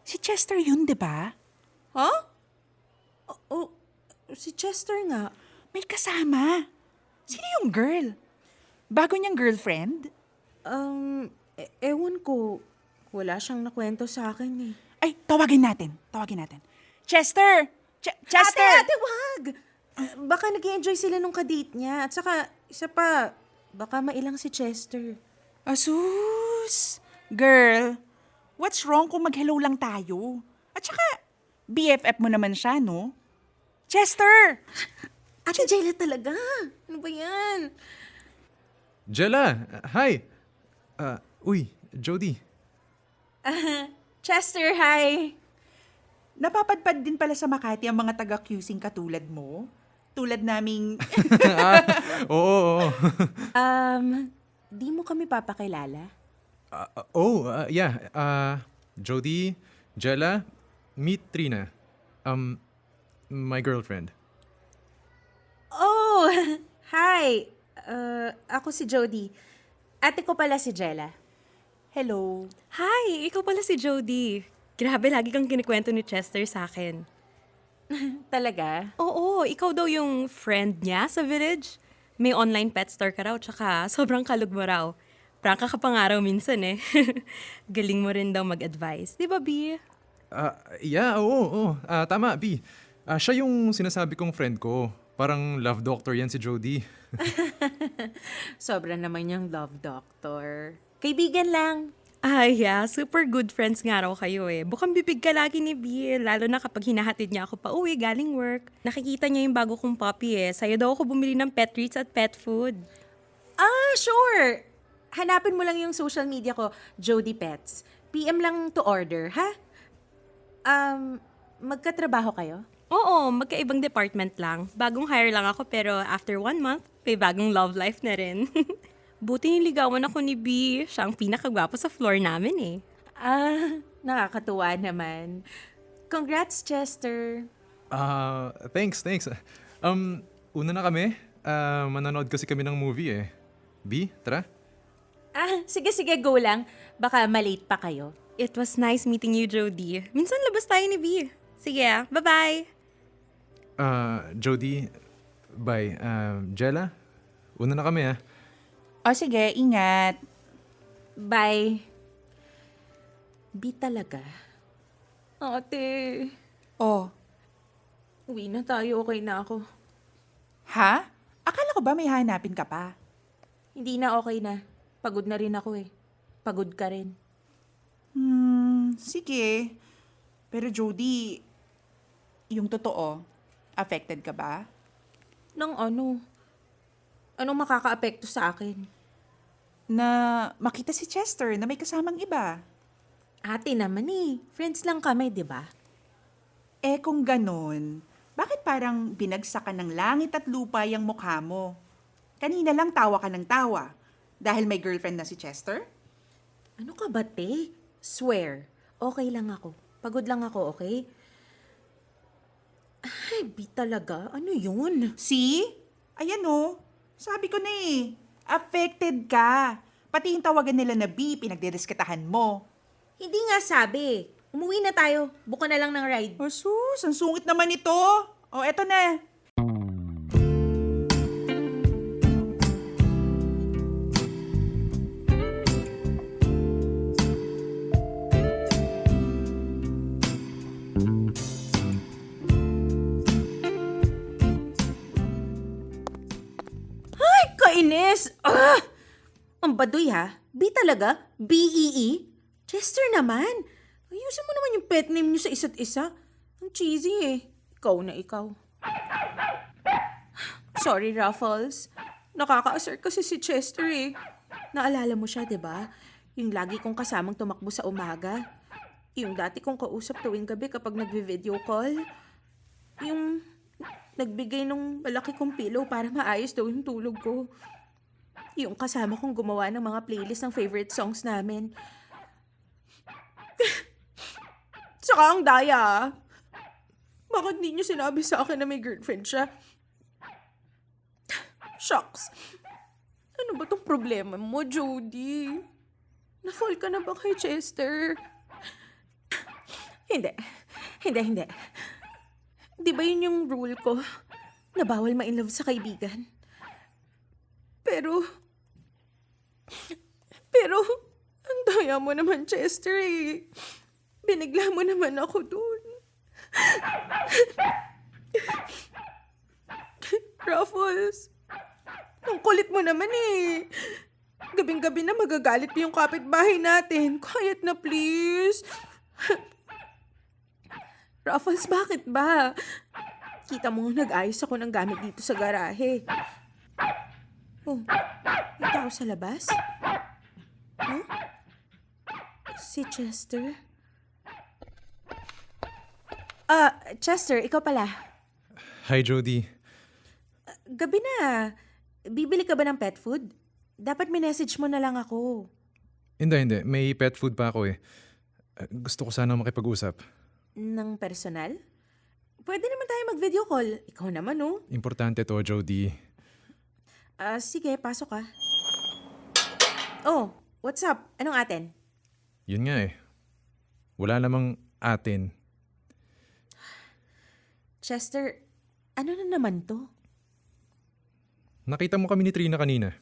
Si Chester yun, di ba? Huh? Oh, si Chester nga. May kasama. Sino yung girl? Bago niyang girlfriend? Ewan ko. Wala siyang nakwento sa akin eh. Ay, tawagin natin. Chester! Chester! Ate, wag! Baka nag-enjoy sila nung kadate niya. At saka, isa pa, baka mailang si Chester. Asus! Girl, what's wrong kung mag-hello lang tayo? At saka, BFF mo naman siya, no? Chester! Ate Jayla talaga. Ano ba yan? Jella, hi! Uy, Jody. Chester, hi. napapadpad din pala sa Makati ang mga taga-QCing katulad mo? Tulad naming... Oo. Di mo kami papakilala? Yeah. Jody, Jella, meet Trina. My girlfriend. Oh, hi! Ako si Jody. Ate ko pala si Jella. Hello. Hi, ikaw pala si Jody. Grabe, lagi kang kinikwento ni Chester sa akin. Talaga? Oo, ikaw daw yung friend niya sa village. May online pet store ka raw, tsaka sobrang kalog mo raw. Prangka ka pang araw minsan eh. Galing mo rin daw mag-advise. Di ba, B? Yeah, oo. Tama, B. Siya yung sinasabi kong friend ko. Parang love doctor yan si Jody. Sobra naman yung love doctor. Kaibigan lang. Yeah. Super good friends nga raw kayo eh. Bukang bibig ka lagi ni B, lalo na kapag hinahatid niya ako pa uwi galing work. Nakikita niya yung bago kong puppy eh. Sa'yo daw ako bumili ng pet treats at pet food. Sure! Hanapin mo lang yung social media ko, Jody Pets. PM lang to order, ha? Magkatrabaho kayo? Oo, magkaibang department lang. Bagong hire lang ako pero after 1 month, may bagong love life na rin. Buti niligawan ako ni B. Siya ang pinakagwapo sa floor namin eh. Nakakatuwa naman. Congrats, Chester. Thanks. Una na kami. Manonood kasi kami ng movie eh. B, tara. Sige, go lang. Baka malate pa kayo. It was nice meeting you, Jody. Minsan labas tayo ni B. Sige bye-bye. Jody, bye. Jella, una na kami O sige, ingat. Bye. B talaga. Ate, Oh, uwi na tayo. Okay na ako. ha? Akala ko ba may hanapin ka pa? Hindi na okay na. Pagod na rin ako eh. Pagod ka rin. Sige. Pero Jody, yung totoo, affected ka ba? Nang ano? Anong makaka-apekto sa akin? Na makita si Chester na may kasamang iba. Ate naman eh. Friends lang kami, di ba? Eh kung ganun, bakit parang binagsakan ng langit at lupa yung mukha mo? Kanina lang tawa ka ng tawa. Dahil may girlfriend na si Chester? Ano ka ba, te? Swear. Okay lang ako. Pagod lang ako, okay? Ay, B talaga. Ano yun? See? Ayan oh. Sabi ko na eh. Affected ka. Pati yung tawagan nila na B, pinagdedisketahan mo. Hindi nga sabi. Umuwi na tayo. Buka na lang ng ride. O sus, ang sungit naman ito. O, eto na. Kainis! Ang baduy ha. B talaga? B-E-E? Chester naman. Ayusin mo naman yung pet name niyo sa isa't isa. Ang cheesy eh. Ikaw na ikaw. Sorry, Ruffles. Nakaka-assert kasi si Chester eh. Naalala mo siya, di ba? Yung lagi kong kasamang tumakbo sa umaga. Yung dati kong kausap tuwing gabi kapag nagvi-video call. Yung nagbigay nung malaki kong pillow para maayos daw yung tulog ko. Yung kasama kong gumawa ng mga playlist ng favorite songs namin. Saka ang daya. Bakit di niyo sinabi sa akin na may girlfriend siya? Shucks. Ano ba tong problema mo, Jody? Na-fall ka na ba kay Chester? Hindi. Di ba yun yung rule ko? Na bawal ma-inlove sa kaibigan? Pero, ang daya mo naman, Chester eh. Binigla mo naman ako dun. Ruffles, ang kulit mo naman eh. Gabing-gabi na magagalit yung kapitbahay natin. Quiet na please. Ruffles, bakit ba? Kita mo, nag-ayos ako ng gamit dito sa garahe. Oh, may tao sa labas? Huh? Si Chester? Chester, ikaw pala. Hi, Jody. Gabi na. Bibili ka ba ng pet food? Dapat minessage mo na lang ako. Hindi. May pet food pa ako eh. Gusto ko sana makipag-usap. Ng personal? Pwede naman tayo mag-video call. Ikaw naman, oh. Importante to, Jody. Sige, pasok ka. Oh, what's up? Anong atin? Yun nga eh. Wala namang atin. Chester, ano na naman to? Nakita mo kami ni Trina kanina.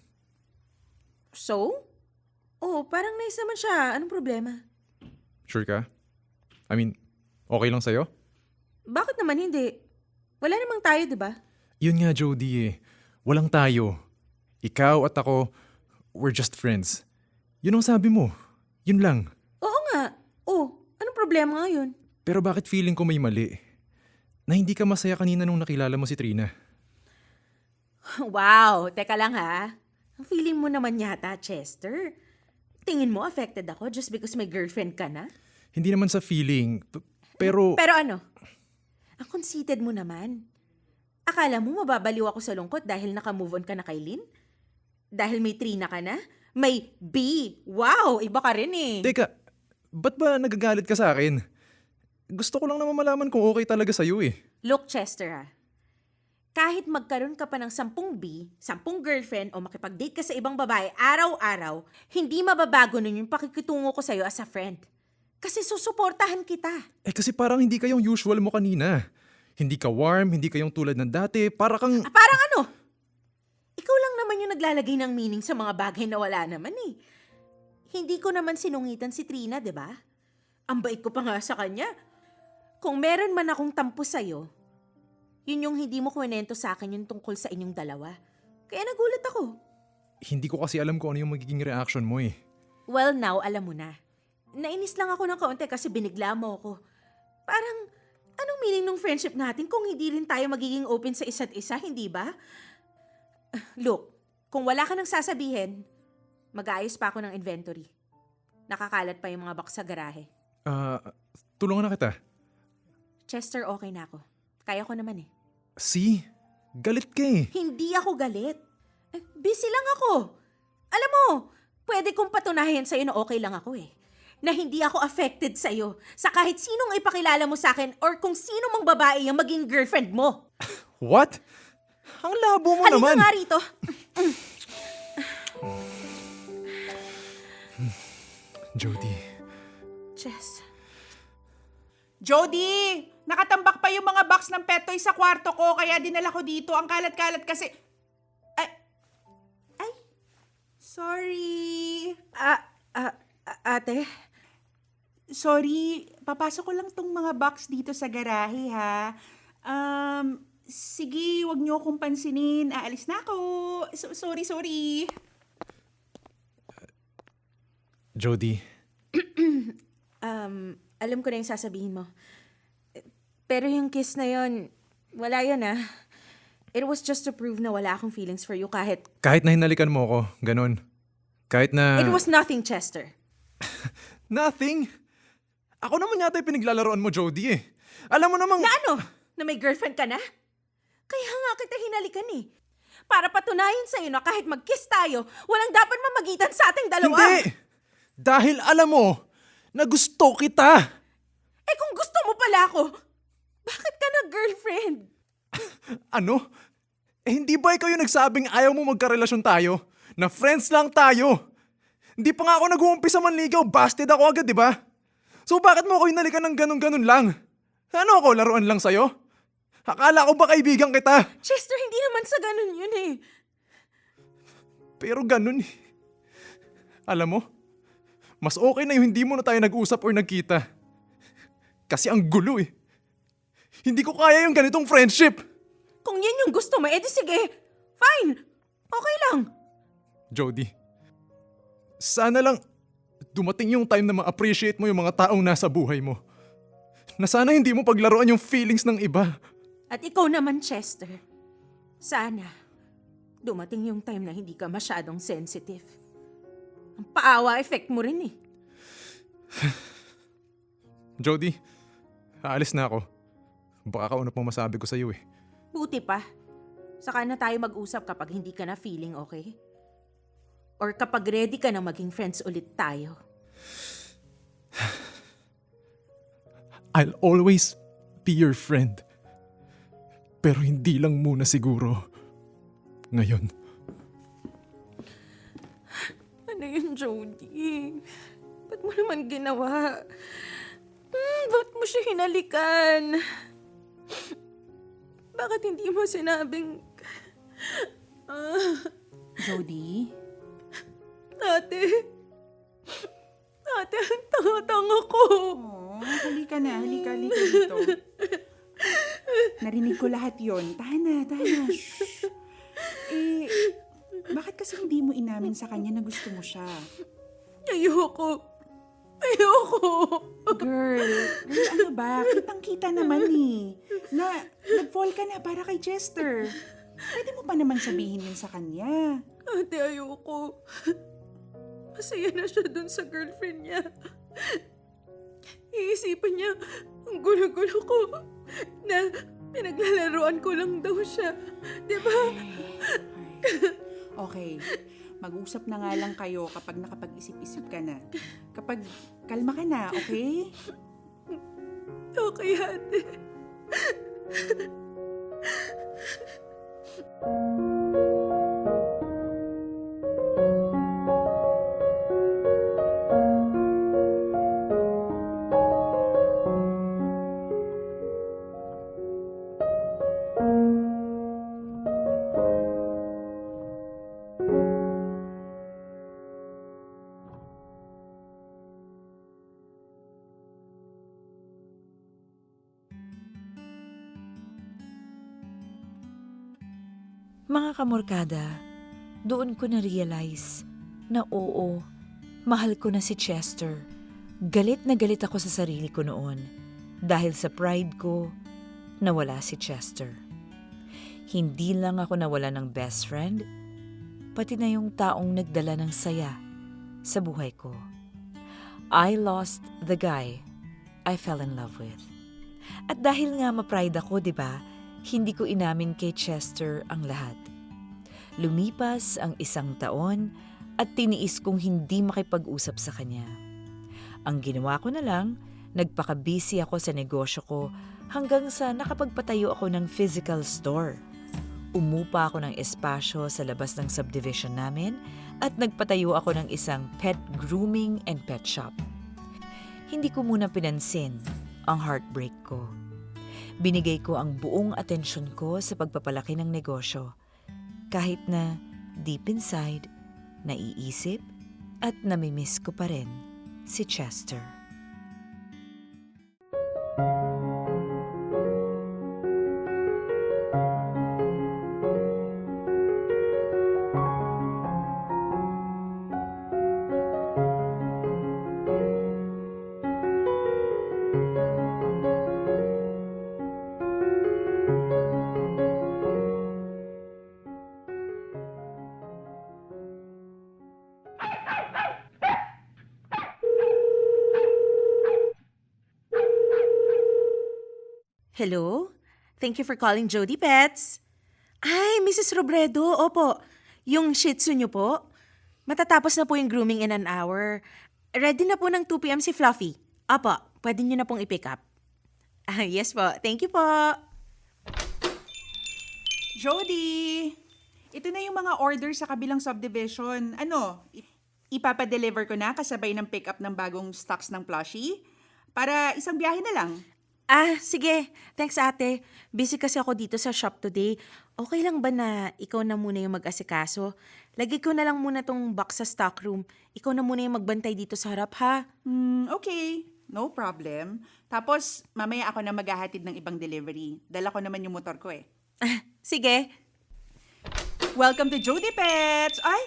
So? Oh, parang nice naman siya. Anong problema? Sure ka? I mean, okay lang sa'yo? Bakit naman hindi? Wala namang tayo, di ba? Yun nga, Jody eh. Walang tayo. Ikaw at ako, we're just friends. Yun ang sabi mo. Yun lang. Oo nga. Oh, anong problema ngayon? Pero bakit feeling ko may mali? Na hindi ka masaya kanina nung nakilala mo si Trina. Wow, teka lang ha. Ang feeling mo naman yata, Chester. Tingin mo affected ako just because may girlfriend ka na? Hindi naman sa feeling, pero... Pero ano? Ang conceited mo naman. Akala mo mababaliw ako sa lungkot dahil naka-move on ka na kay Lynn? Dahil may Trina ka na? May B! Wow! Iba ka rin eh. Teka, ba't ba nagagalit ka sa akin? Gusto ko lang naman malaman kung okay talaga sa'yo eh. Look, Chester ha. Kahit magkaroon ka pa ng 10 B, 10 girlfriend o makipag-date ka sa ibang babae araw-araw, hindi mababago nun yung pakikitungo ko sa'yo as a friend. Kasi susuportahan kita. Eh kasi parang hindi kayong usual mo kanina. Hindi ka warm, hindi kayong tulad ng dati, para kang... Parang ano? Ikaw lang naman yung naglalagay ng meaning sa mga bagay na wala naman eh. Hindi ko naman sinungitan si Trina, di ba? Ang bait ko pa nga sa kanya. Kung meron man akong tampo sa'yo, yun yung hindi mo kwento sa akin yung tungkol sa inyong dalawa. Kaya nagulat ako. Hindi ko kasi alam kung ano yung magiging reaction mo eh. Well, now, alam mo na. Nainis lang ako ng kaunti kasi binigla mo ako. Parang, anong meaning ng friendship natin kung hindi rin tayo magiging open sa isa't isa, hindi ba? Look, kung wala ka nang sasabihin, mag-aayos pa ako ng inventory. Nakakalat pa yung mga box sa garahe. Tulungan na kita. Chester, okay na ako. Kaya ko naman eh. See? Galit ka eh. Hindi ako galit. Busy lang ako. Alam mo, pwede kong patunayan sa'yo na okay lang ako eh. Na hindi ako affected sa'yo sa kahit sinong ipakilala mo sa akin or kung sino mang babae yung maging girlfriend mo. What? Ang labo mo Halika naman. nga rito. Jody. Chess. Jody! Nakatambak pa yung mga box ng pet toy sa kwarto ko, kaya dinala ko dito. Ang kalat-kalat kasi... Ay! Sorry! Ate? Sorry, papasok ko lang tong mga box dito sa garahe, ha? Sige, wag niyo akong pansinin. Aalis na ako. Sorry. Jody. Alam ko na yung sasabihin mo. Pero yung kiss na yon, wala yun ah. It was just to prove na wala akong feelings for you kahit... Kahit na hinalikan mo ako, ganun. Kahit na... It was nothing, Chester. Nothing. Ako naman yata yung pinaglalaroan mo, Jody eh. Alam mo namang... Na ano? Na may girlfriend ka na? Kaya nga kita hinalikan eh. Para patunayan sa'yo na kahit mag-kiss tayo, walang dapat mamagitan sa ating dalawa. Hindi! Dahil alam mo, na gusto kita. Eh kung gusto mo pala ako, bakit ka na-girlfriend? Ano? Eh hindi ba ikaw yung nagsabing ayaw mo magkarelasyon tayo? Na friends lang tayo? Hindi pa nga ako nag-uumpisa manligaw, busted ako agad, di ba? So bakit mo ako hinalikan ng ganun-ganun lang? Ano ako, laruan lang sa'yo? Akala ko ba kaibigan kita? Chester, hindi naman sa ganun yun eh. Pero ganun eh. Alam mo, mas okay na yung hindi mo na tayo nag-usap or nagkita. Kasi ang gulo eh. Hindi ko kaya yung ganitong friendship. Kung yan yung gusto mo, edi sige. Fine. Okay lang. Jody, sana lang dumating yung time na ma-appreciate mo yung mga taong nasa buhay mo. Na sana hindi mo paglaruan yung feelings ng iba. At ikaw naman, Chester. Sana dumating yung time na hindi ka masyadong sensitive. Ang paawa effect mo rin eh. Jody, aalis na ako. Baka kaunap mo masabi ko sa'yo eh. Buti pa. Saka na tayo mag-usap kapag hindi ka na feeling okay. Or kapag ready ka na maging friends ulit tayo. I'll always be your friend. Pero hindi lang muna siguro. Ngayon. Ano yun, Jody? Ba't mo naman ginawa? Ba't mo siya hinalikan? Bakit hindi mo sinabing... Jody? Ate, ang tanga-tanga ko. Oh, halika dito. Narinig ko lahat yon. Tahan na. Shh. Bakit kasi hindi mo inamin sa kanya na gusto mo siya? Ayoko. Girl, ano ba? Kitang-kita naman eh. Na nag-fall ka na para kay Chester. Pwede mo pa naman sabihin yun sa kanya. Ate, ayoko. Masaya na siya dun sa girlfriend niya. Iisipan niya, ang gulo-gulo ko, na pinaglalaroan ko lang daw siya. Diba? Okay, mag-usap na nga lang kayo kapag nakapag-isip-isip ka na. Kapag kalma ka na, okay? Okay, ate. Mga kamorkada, doon ko na-realize na oo, mahal ko na si Chester. Galit na galit ako sa sarili ko noon dahil sa pride ko nawala si Chester. Hindi lang ako nawala ng best friend, pati na yung taong nagdala ng saya sa buhay ko. I lost the guy I fell in love with. At dahil nga ma-pride ako, di ba? Hindi ko inamin kay Chester ang lahat. Lumipas ang 1 taon at tiniis kong hindi makipag-usap sa kanya. Ang ginawa ko na lang, nagpaka-busy ako sa negosyo ko hanggang sa nakapagpatayo ako ng physical store. Umupa ako ng espasyo sa labas ng subdivision namin at nagpatayo ako ng isang pet grooming and pet shop. Hindi ko muna pinansin ang heartbreak ko. Binigay ko ang buong atensyon ko sa pagpapalaki ng negosyo, kahit na deep inside, naiisip at namimiss ko pa rin si Chester. Hello? Thank you for calling Jody Pets. Ay, Mrs. Robredo, opo. Yung Shih Tzu niyo po? Matatapos na po yung grooming in an hour. Ready na po ng 2 p.m. si Fluffy. Opo, pwede niyo na pong i-pick up. Yes po, thank you po. Jody! Ito na yung mga order sa kabilang subdivision. Ano, ipapadeliver ko na kasabay ng pick up ng bagong stocks ng plushie? Para isang biyahe na lang. Sige. Thanks, ate. Busy kasi ako dito sa shop today. Okay lang ba na ikaw na muna yung mag-asikaso? Lagay ko na lang muna tong box sa stockroom. Ikaw na muna yung magbantay dito sa harap, ha? Okay. No problem. Tapos, mamaya ako na maghahatid ng ibang delivery. Dala ko naman yung motor ko eh. Sige. Welcome to Jody Pets! Ay!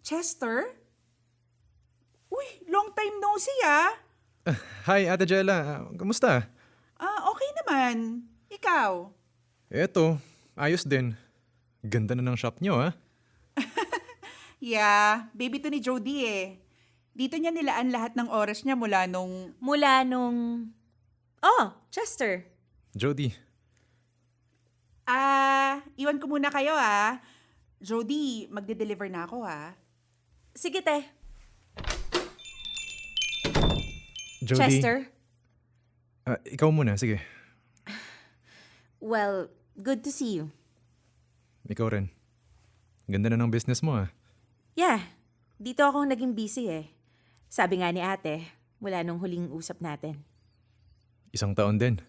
Chester? Uy, long time no see ah! Hi, Ate Jella. Kamusta? Okay naman. Ikaw? Eto, ayos din. Ganda na ng shop nyo, ha? Yeah, baby to ni Jody eh. Dito niya nilaan lahat ng oras niya mula nung... Mula nung... Oh, Chester. Jody, Iwan ko muna kayo Jody, magde-deliver na ako Sige, te. Jody. Chester. Ikaw muna, sige. Well, good to see you. Ikaw rin. Ganda na ng business mo Yeah, dito ako naging busy Sabi nga ni ate, mula nung huling usap natin. 1 taon din.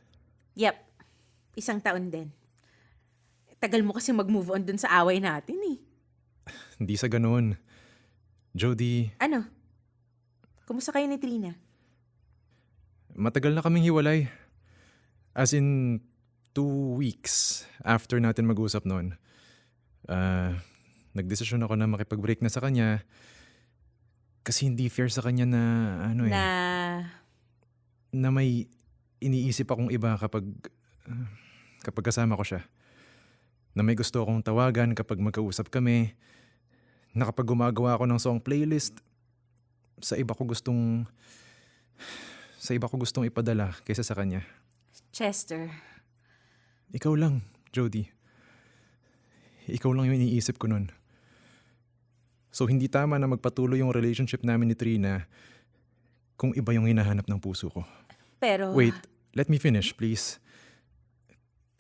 Yep, 1 taon din. Tagal mo kasi mag-move on dun sa away natin Hindi sa ganoon. Jody, Ano? Kumusta kayo ni Trina? matagal na kaming hiwalay. As in, 2 weeks after natin mag-usap noon. Nagdesisyon ako na makipag-break na sa kanya kasi hindi fair sa kanya na na may iniisip akong iba kapag kasama ko siya. Na may gusto akong tawagan kapag magkausap kami. Na kapag gumagawa ako ng song playlist, sa iba ko gustong ipadala kaysa sa kanya. Chester. Ikaw lang, Jody. Ikaw lang yung iniisip ko nun. So hindi tama na magpatuloy yung relationship namin ni Trina kung iba yung hinahanap ng puso ko. Pero... Wait, let me finish, please.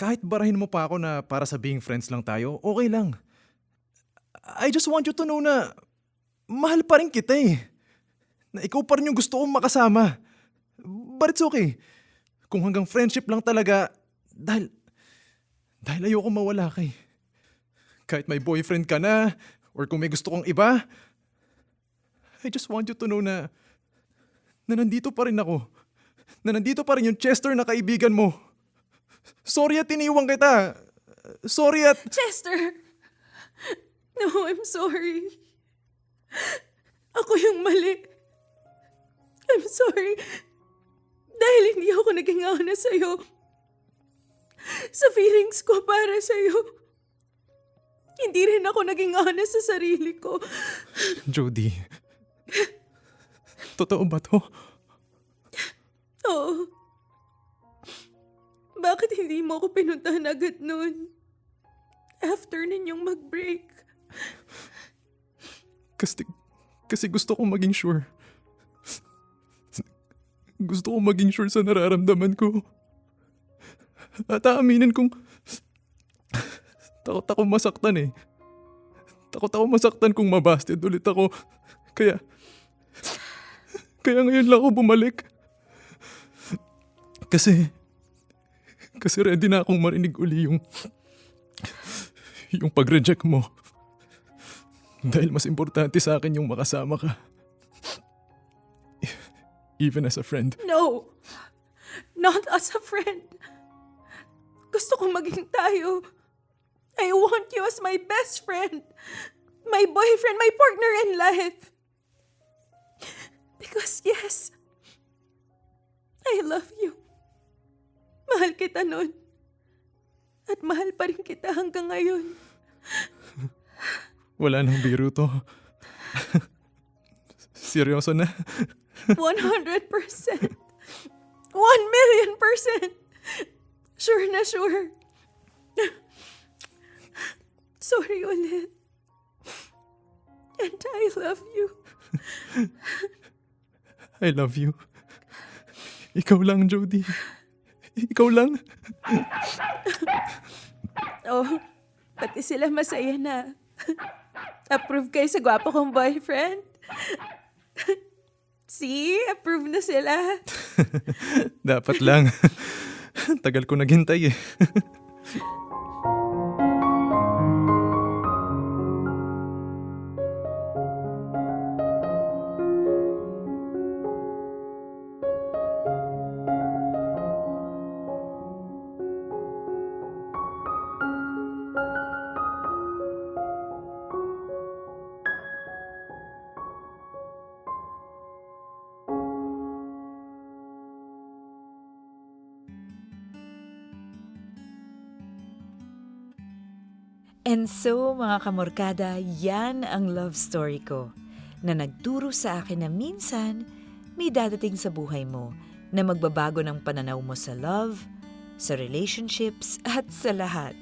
Kahit barahin mo pa ako na para sa being friends lang tayo, okay lang. I just want you to know na mahal pa rin kita Na ikaw pa rin yung gusto kong makasama. But it's okay. Kung hanggang friendship lang talaga, dahil ayoko mawala kay. Kahit may boyfriend ka na, or kung may gusto kong iba, I just want you to know na nandito pa rin ako. Na nandito pa rin yung Chester na kaibigan mo. Sorry at iniwan kita. Sorry at... Chester! No, I'm sorry. Ako yung mali. I'm sorry. Dahil hindi ako naging honest sa'yo. Sa feelings ko para sa'yo. Hindi rin ako naging honest sa sarili ko. Jody, totoo ba to? Oo. Bakit hindi mo ako pinuntahan agad nun? After ninyong mag-break. Kasi gusto kong maging sure. Gusto kong maging sure sa nararamdaman ko. At aaminin kong takot ako masaktan Takot ako masaktan kung mabasted ulit ako. Kaya ngayon lang ako bumalik. Kasi ready na akong marinig uli yung pag-reject mo. Dahil mas importante sa akin yung makasama ka. Even as a friend. No! Not as a friend. Gusto kong maging tayo. I want you as my best friend. My boyfriend, my partner in life. Because yes, I love you. Mahal kita nun. At mahal pa rin kita hanggang ngayon. Wala nang biro to. Seryoso na? 100%. 1,000,000%. Sure na sure. Sorry ulit. And I love you. I love you. Ikaw lang, Jody. Ikaw lang. Oh, pati sila masaya na. Approve kayo sa gwapo kong boyfriend? See? Approve na sila. Dapat lang. Tagal ko naghintay And so, mga kamorkada, yan ang love story ko na nagturo sa akin na minsan may dadating sa buhay mo na magbabago ng pananaw mo sa love, sa relationships, at sa lahat.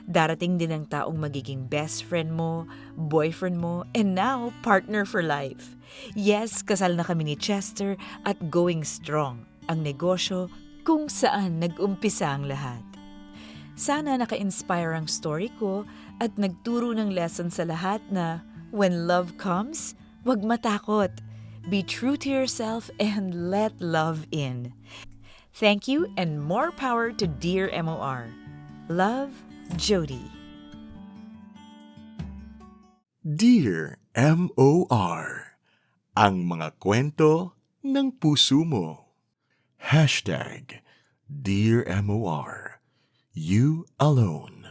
Darating din ang taong magiging best friend mo, boyfriend mo, and now partner for life. Yes, kasal na kami ni Chester at going strong ang negosyo kung saan nag-umpisa ang lahat. Sana naka-inspire ang story ko at nagturo ng lesson sa lahat na when love comes, wag matakot. Be true to yourself and let love in. Thank you and more power to Dear MOR. Love, Jody. Dear MOR, ang mga kwento ng puso mo. Hashtag Dear MOR, you alone.